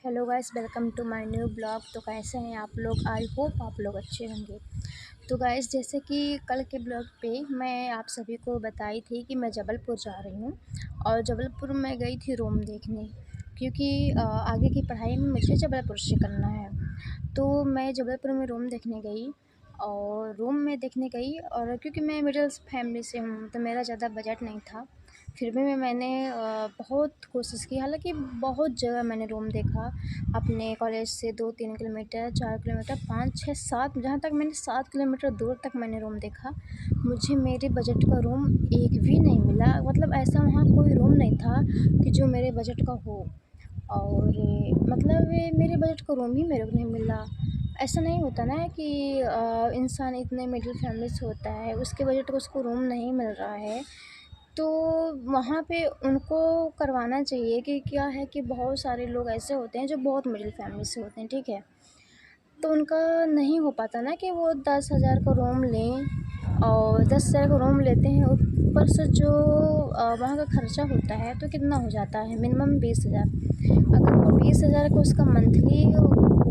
Hello guys, welcome to my new blog. तो कैसे हैं आप लोग? आई होप आप लोग अच्छे होंगे। तो गाइस, जैसे कि कल के ब्लॉग पे मैं आप सभी को बताई थी कि मैं जबलपुर जा रही हूँ और जबलपुर में गई थी रूम देखने, क्योंकि आगे की पढ़ाई में मुझे जबलपुर से करना है। तो मैं जबलपुर में रूम देखने गई और रूम में देखने गई, और क्योंकि मैं मिडिल फैमिली से हूँ तो मेरा ज़्यादा बजट नहीं था। फिर भी मैंने बहुत कोशिश की, हालाँकि बहुत जगह मैंने रूम देखा। अपने कॉलेज से 2-3 किलोमीटर, 4 किलोमीटर, 5, 6, 7, जहाँ तक मैंने 7 किलोमीटर दूर तक मैंने रूम देखा। मुझे मेरे बजट का रूम एक भी नहीं मिला। मतलब ऐसा वहाँ कोई रूम नहीं था कि जो मेरे बजट का हो। और मतलब ये मेरे बजट का रूम ही मेरे को नहीं मिला। ऐसा नहीं होता ना कि इंसान इतने मिडिल फैमिली से होता है, उसके बजट का उसको रूम नहीं मिल रहा है, तो वहाँ पे उनको करवाना चाहिए। कि क्या है कि बहुत सारे लोग ऐसे होते हैं जो बहुत मिडिल फैमिली से होते हैं, ठीक है? तो उनका नहीं हो पाता ना कि वो 10,000 का रूम लें, और 10,000 का रूम लेते हैं, ऊपर से जो वहाँ का खर्चा होता है तो कितना हो जाता है, मिनिमम 20,000। अगर वो 20,000 का उसका मंथली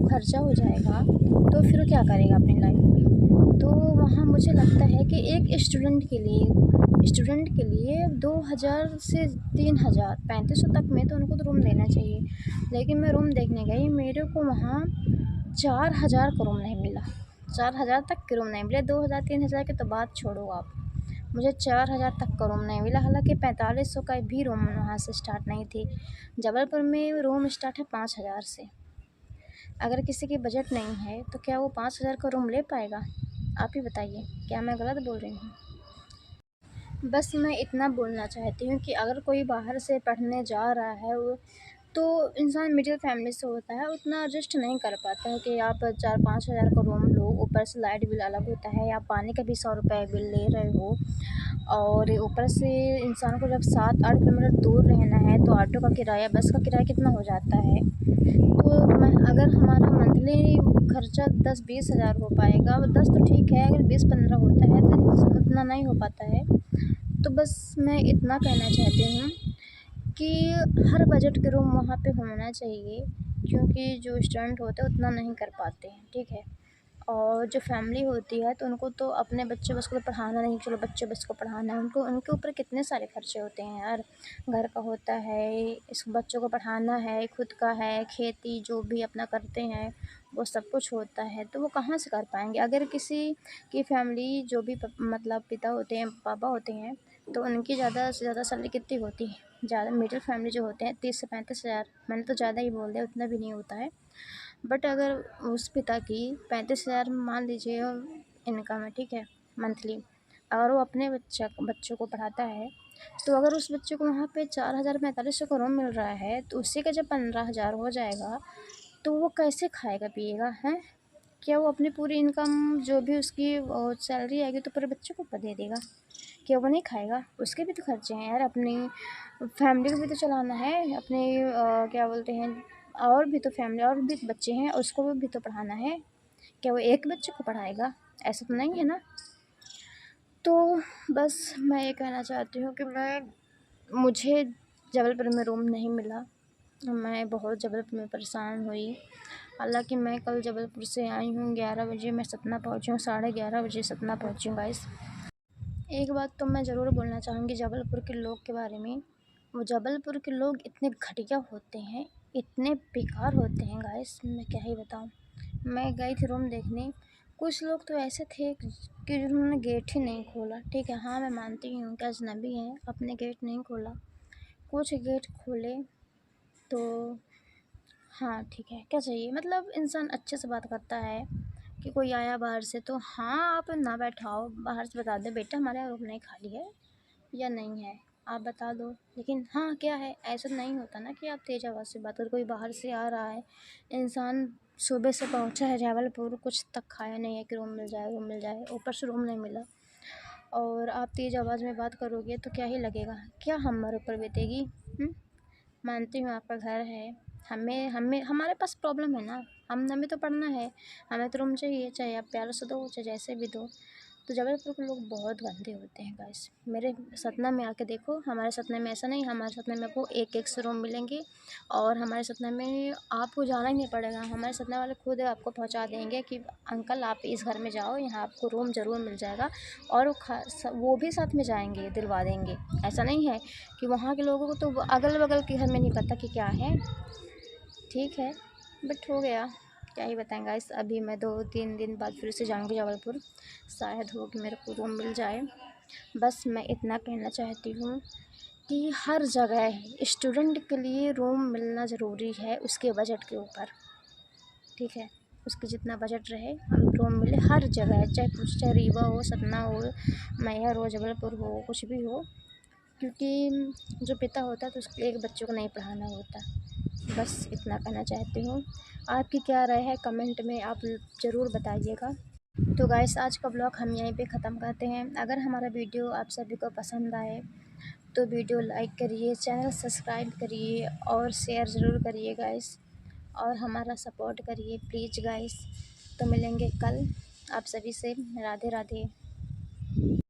खर्चा हो जाएगा तो फिर वो क्या करेगा अपनी लाइफ में? तो वहाँ मुझे लगता है कि एक स्टूडेंट के लिए 2,000 से 3,000, 3,500 तक में तो उनको तो रूम लेना चाहिए। लेकिन मैं रूम देखने गई, मेरे को वहाँ 4,000 का रूम नहीं मिला। 4,000 तक के रूम नहीं मिले। 2,000 3,000 की तो बात छोड़ो आप, मुझे 4,000 तक का रूम नहीं मिला। हालांकि 4500 का भी रूम वहाँ से स्टार्ट नहीं थी। जबलपुर में रूम स्टार्ट है 5,000 से। अगर किसी की बजट नहीं है तो क्या वो 5,000 का रूम ले पाएगा? आप ही बताइए, क्या मैं गलत बोल रही हूँ? बस मैं इतना बोलना चाहती हूँ कि अगर कोई बाहर से पढ़ने जा रहा है, वो तो इंसान मिडिल फैमिली से होता है, उतना एडजस्ट नहीं कर पाता है कि आप 4-5 हज़ार का रूम लो, ऊपर से लाइट बिल अलग होता है, या पानी का भी 100 रुपये बिल ले रहे हो, और ऊपर से इंसान को जब 7-8 किलोमीटर दूर रहना है तो ऑटो का किराया, बस का किराया कितना हो जाता है। तो मैं अगर हमारा मंथली खर्चा 10-20 हज़ार हो पाएगा, 10 तो ठीक है, अगर 20-15 होता है तो उतना नहीं हो पाता है। तो बस मैं इतना कहना चाहती हूँ कि हर बजट के रूम वहाँ पे होना चाहिए, क्योंकि जो स्टूडेंट होते हैं उतना नहीं कर पाते हैं, ठीक है? और जो फैमिली होती है तो उनको तो अपने बच्चे बस को तो पढ़ाना नहीं, चलो बच्चे बस को पढ़ाना है, उनको उनके ऊपर कितने सारे खर्चे होते हैं यार। घर का होता है, इस बच्चों को पढ़ाना है, खुद का है, खेती जो भी अपना करते हैं वो सब कुछ होता है, तो वो कहाँ से कर पाएंगे? अगर किसी की फैमिली जो भी मतलब पिता होते हैं, पापा होते हैं, तो उनकी ज़्यादा से ज़्यादा सैलरी कितनी होती है? ज़्यादा मिडिल फैमिली जो होते हैं 30 से 35 हज़ार, मैंने तो ज़्यादा ही बोल दिया, उतना भी नहीं होता है। बट अगर उस पिता की 35,000 मान लीजिए इनकम है, ठीक है, मंथली, अगर वो अपने बच्चों को पढ़ाता है, तो अगर उस बच्चे को वहाँ पे 4,000 4500 का रूम मिल रहा है, तो उसी का जब 15,000 हो जाएगा तो वो कैसे खाएगा पिएगा हैं? क्या वो अपनी पूरी इनकम जो भी उसकी सैलरी आएगी तो पूरे बच्चों को ऊपर दे देगा? क्या वो नहीं खाएगा? उसके भी तो खर्चे हैं यार, अपनी फैमिली को भी तो चलाना है, अपने क्या बोलते हैं, और भी तो फैमिली, और भी तो बच्चे हैं, उसको भी तो पढ़ाना है। क्या वो एक बच्चे को पढ़ाएगा? ऐसा तो नहीं है ना। तो बस मैं ये कहना चाहती हूँ कि मुझे जबलपुर में रूम नहीं मिला। मैं बहुत जबलपुर में परेशान हुई। हालांकि मैं कल जबलपुर से आई हूँ 11 बजे, मैं सतना पहुँची हूँ, 11:30 बजे सतना पहुँची हूँ गाइस। एक बात तो मैं ज़रूर बोलना चाहूँगी जबलपुर के लोग के बारे में। वो जबलपुर के लोग इतने घटिया होते हैं, इतने बेकार होते हैं गाइस, मैं क्या ही बताऊँ। मैं गई थी रूम देखने, कुछ लोग तो ऐसे थे कि जिन्होंने गेट ही नहीं खोला, ठीक है? हाँ, मैं मानती हूँ कि अजनबी हैं, अपने गेट नहीं खोला। कुछ गेट खोले तो हाँ, ठीक है, क्या चाहिए? मतलब इंसान अच्छे से बात करता है कि कोई आया बाहर से तो हाँ, आप ना बैठाओ, बाहर से बता दो बेटा हमारे यहाँ रूम नहीं खाली है या नहीं है, आप बता दो। लेकिन हाँ, क्या है, ऐसा नहीं होता ना कि आप तेज़ आवाज़ से बात करो। कोई बाहर से आ रहा है, इंसान सुबह से पहुंचा है जबलपुर, कुछ तक खाया नहीं है कि रूम मिल जाए, रूम मिल जाए, ऊपर से रूम नहीं मिला, और आप तेज़ आवाज़ में बात करोगे तो क्या ही लगेगा? क्या हमारे ऊपर बीतेगी? मानती हूँ आपका घर है, हमें हमें हमारे पास प्रॉब्लम है ना, हमें तो पढ़ना है, हमें तो रूम चाहिए, चाहे आप प्यार से दो चाहे जैसे भी दो। तो जबलपुर के लोग बहुत गंदे होते हैं गाइस। मेरे सतना में आके देखो, हमारे सतना में ऐसा नहीं, हमारे सतना में आपको एक से रूम मिलेंगे और हमारे सतना में आपको जाना ही नहीं पड़ेगा। हमारे सतना वाले खुद आपको पहुंचा देंगे कि अंकल आप इस घर में जाओ, यहाँ आपको रूम ज़रूर मिल जाएगा। और वो भी साथ में जाएंगे, दिलवा देंगे। ऐसा नहीं है कि वहाँ के लोगों को तो अगल बगल के घर में नहीं पता कि क्या है। ठीक है, बट हो गया, क्या ही बताएं गाइस। अभी मैं 2-3 दिन बाद फिर से जाऊंगी जबलपुर, शायद हो कि मेरे को रूम मिल जाए। बस मैं इतना कहना चाहती हूँ कि हर जगह स्टूडेंट के लिए रूम मिलना ज़रूरी है, उसके बजट के ऊपर। ठीक है, उसके जितना बजट रहे हम रूम मिले हर जगह, चाहे कुछ, चाहे रीवा हो, सतना हो, मैहर हो, जबलपुर हो, कुछ भी हो। क्योंकि जो पिता होता है तो उसके एक बच्चों को नहीं पढ़ाना होता। बस इतना कहना चाहती हूँ। आपकी क्या राय है कमेंट में आप ज़रूर बताइएगा। तो गाइस आज का ब्लॉग हम यहीं पे ख़त्म करते हैं। अगर हमारा वीडियो आप सभी को पसंद आए तो वीडियो लाइक करिए, चैनल सब्सक्राइब करिए और शेयर ज़रूर करिए गाइस, और हमारा सपोर्ट करिए प्लीज़ गाइस। तो मिलेंगे कल आप सभी से। राधे राधे।